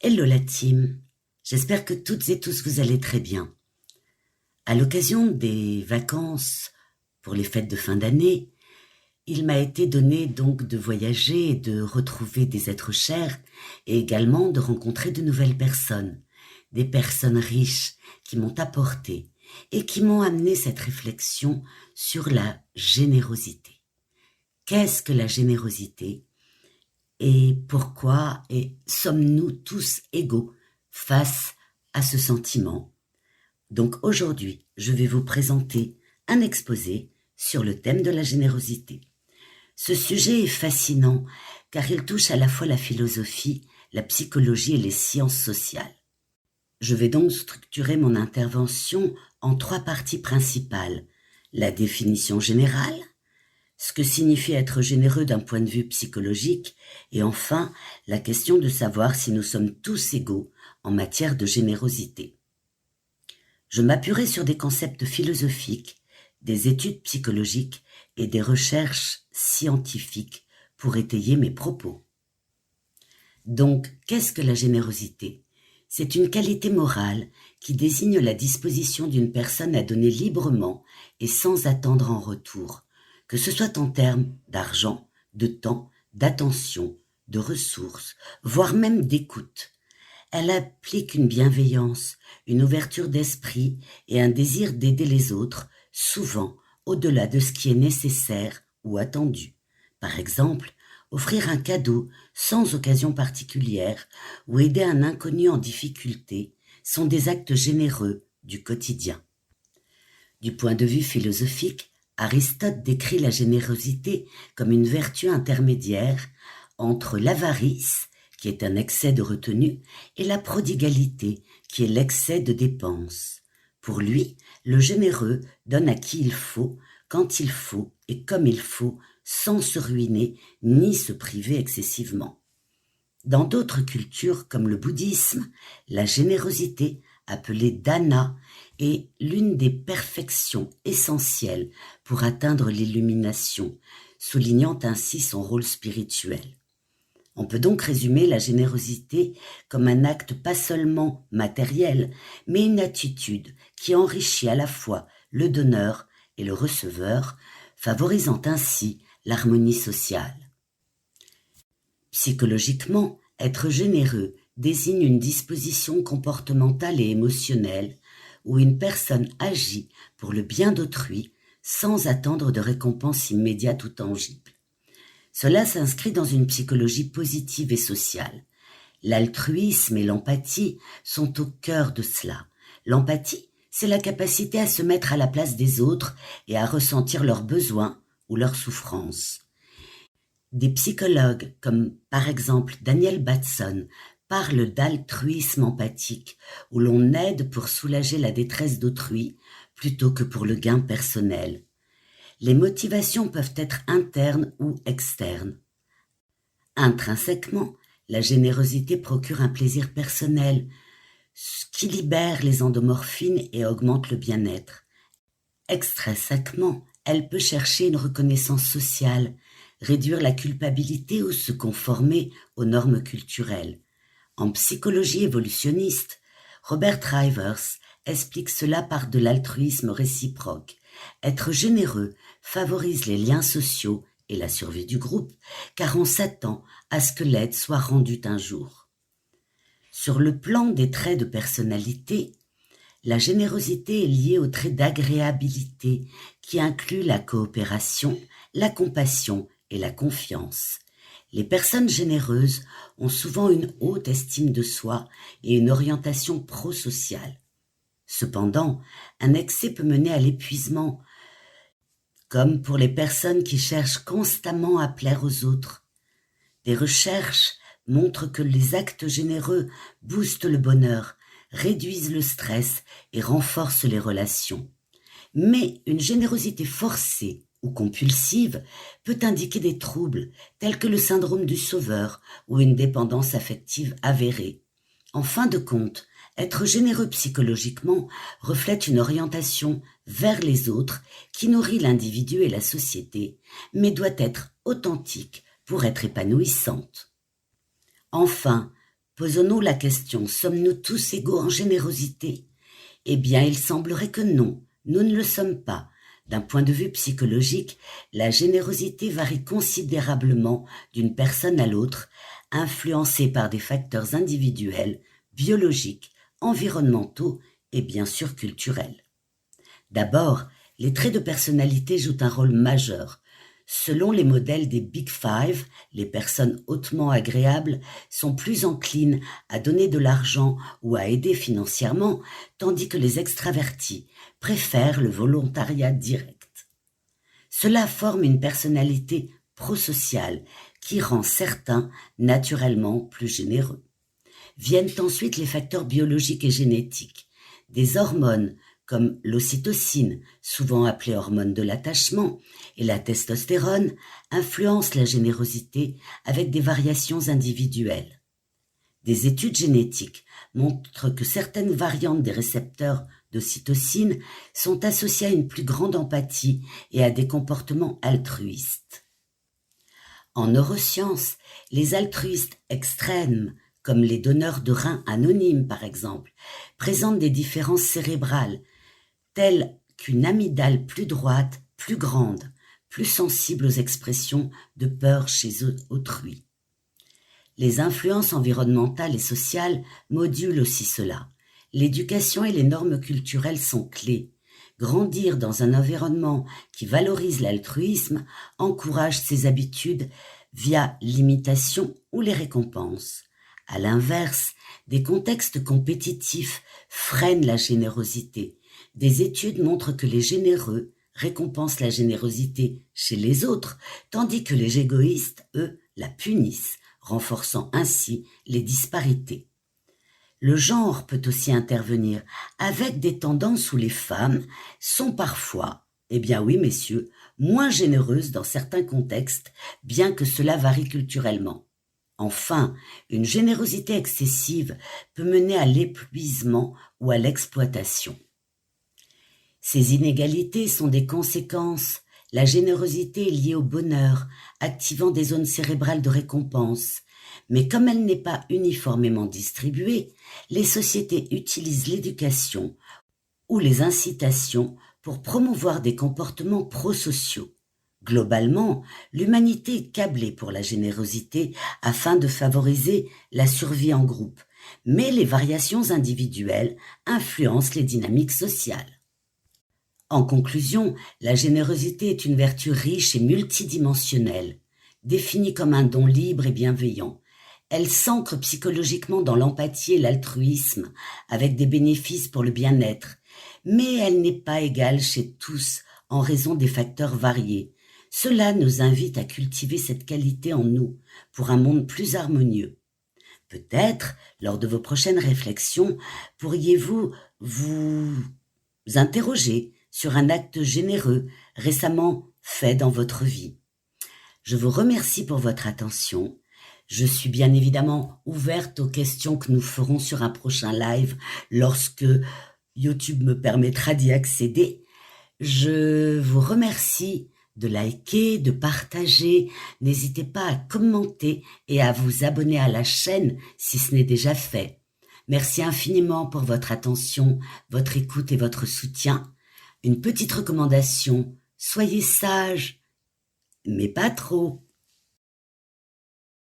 Hello la team, j'espère que toutes et tous vous allez très bien. À l'occasion des vacances pour les fêtes de fin d'année, il m'a été donné donc de voyager et de retrouver des êtres chers et également de rencontrer de nouvelles personnes, des personnes riches qui m'ont apporté et qui m'ont amené cette réflexion sur la générosité. Qu'est-ce que la générosité ? Et pourquoi sommes-nous tous égaux face à ce sentiment? Donc aujourd'hui, je vais vous présenter un exposé sur le thème de la générosité. Ce sujet est fascinant car il touche à la fois la philosophie, la psychologie et les sciences sociales. Je vais donc structurer mon intervention en 3 parties principales. La définition générale, ce que signifie être généreux d'un point de vue psychologique, et enfin, la question de savoir si nous sommes tous égaux en matière de générosité. Je m'appuierai sur des concepts philosophiques, des études psychologiques et des recherches scientifiques pour étayer mes propos. Donc, qu'est-ce que la générosité ? C'est une qualité morale qui désigne la disposition d'une personne à donner librement et sans attendre en retour, que ce soit en termes d'argent, de temps, d'attention, de ressources, voire même d'écoute. Elle applique une bienveillance, une ouverture d'esprit et un désir d'aider les autres, souvent au-delà de ce qui est nécessaire ou attendu. Par exemple, offrir un cadeau sans occasion particulière ou aider un inconnu en difficulté sont des actes généreux du quotidien. Du point de vue philosophique, Aristote décrit la générosité comme une vertu intermédiaire entre l'avarice, qui est un excès de retenue, et la prodigalité, qui est l'excès de dépense. Pour lui, le généreux donne à qui il faut, quand il faut et comme il faut, sans se ruiner ni se priver excessivement. Dans d'autres cultures comme le bouddhisme, la générosité, appelée dana, est l'une des perfections essentielles pour atteindre l'illumination, soulignant ainsi son rôle spirituel. On peut donc résumer la générosité comme un acte pas seulement matériel, mais une attitude qui enrichit à la fois le donneur et le receveur, favorisant ainsi l'harmonie sociale. Psychologiquement, être généreux désigne une disposition comportementale et émotionnelle où une personne agit pour le bien d'autrui sans attendre de récompense immédiate ou tangible. Cela s'inscrit dans une psychologie positive et sociale. L'altruisme et l'empathie sont au cœur de cela. L'empathie, c'est la capacité à se mettre à la place des autres et à ressentir leurs besoins ou leurs souffrances. Des psychologues comme par exemple Daniel Batson parlent d'altruisme empathique où l'on aide pour soulager la détresse d'autrui plutôt que pour le gain personnel. Les motivations peuvent être internes ou externes. Intrinsèquement, la générosité procure un plaisir personnel, ce qui libère les endomorphines et augmente le bien-être. Extrinsèquement, elle peut chercher une reconnaissance sociale, réduire la culpabilité ou se conformer aux normes culturelles. En psychologie évolutionniste, Robert Rivers explique cela par de l'altruisme réciproque. Être généreux favorise les liens sociaux et la survie du groupe, car on s'attend à ce que l'aide soit rendue un jour. Sur le plan des traits de personnalité, la générosité est liée aux traits d'agréabilité qui incluent la coopération, la compassion et la confiance. Les personnes généreuses ont souvent une haute estime de soi et une orientation prosociale. Cependant, un excès peut mener à l'épuisement, comme pour les personnes qui cherchent constamment à plaire aux autres. Des recherches montrent que les actes généreux boostent le bonheur, réduisent le stress et renforcent les relations. Mais une générosité forcée ou compulsive peut indiquer des troubles tels que le syndrome du sauveur ou une dépendance affective avérée. En fin de compte, être généreux psychologiquement reflète une orientation vers les autres qui nourrit l'individu et la société, mais doit être authentique pour être épanouissante. Enfin, Posons-nous la question, sommes-nous tous égaux en générosité? Eh bien, il semblerait que non, nous ne le sommes pas. D'un point de vue psychologique, la générosité varie considérablement d'une personne à l'autre, influencée par des facteurs individuels, biologiques, environnementaux et bien sûr culturels. D'abord, les traits de personnalité jouent un rôle majeur. Selon les modèles des Big Five, les personnes hautement agréables sont plus enclines à donner de l'argent ou à aider financièrement, tandis que les extravertis préfèrent le volontariat direct. Cela forme une personnalité prosociale qui rend certains naturellement plus généreux. Viennent ensuite les facteurs biologiques et génétiques. Des hormones comme l'ocytocine, souvent appelée hormone de l'attachement, et la testostérone, influencent la générosité avec des variations individuelles. Des études génétiques montrent que certaines variantes des récepteurs d'ocytocine sont associées à une plus grande empathie et à des comportements altruistes. En neurosciences, les altruistes extrêmes, comme les donneurs de reins anonymes par exemple, présentent des différences cérébrales, telles qu'une amygdale plus droite, plus grande, plus sensible aux expressions de peur chez autrui. Les influences environnementales et sociales modulent aussi cela. L'éducation et les normes culturelles sont clés. Grandir dans un environnement qui valorise l'altruisme encourage ces habitudes via l'imitation ou les récompenses. À l'inverse, des contextes compétitifs freinent la générosité. Des études montrent que les généreux récompensent la générosité chez les autres, tandis que les égoïstes, eux, la punissent, renforçant ainsi les disparités. Le genre peut aussi intervenir avec des tendances où les femmes sont parfois, eh bien oui messieurs, moins généreuses dans certains contextes, bien que cela varie culturellement. Enfin, une générosité excessive peut mener à l'épuisement ou à l'exploitation. Ces inégalités sont des conséquences. La générosité est liée au bonheur, activant des zones cérébrales de récompense. Mais comme elle n'est pas uniformément distribuée, les sociétés utilisent l'éducation ou les incitations pour promouvoir des comportements prosociaux. Globalement, l'humanité est câblée pour la générosité afin de favoriser la survie en groupe, mais les variations individuelles influencent les dynamiques sociales. En conclusion, la générosité est une vertu riche et multidimensionnelle, définie comme un don libre et bienveillant. Elle s'ancre psychologiquement dans l'empathie et l'altruisme, avec des bénéfices pour le bien-être, mais elle n'est pas égale chez tous en raison des facteurs variés. Cela nous invite à cultiver cette qualité en nous pour un monde plus harmonieux. Peut-être, lors de vos prochaines réflexions, pourriez-vous vous interroger sur un acte généreux récemment fait dans votre vie. Je vous remercie pour votre attention. Je suis bien évidemment ouverte aux questions que nous ferons sur un prochain live lorsque YouTube me permettra d'y accéder. Je vous remercie de liker, de partager. N'hésitez pas à commenter et à vous abonner à la chaîne si ce n'est déjà fait. Merci infiniment pour votre attention, votre écoute et votre soutien. Une petite recommandation, soyez sages, mais pas trop.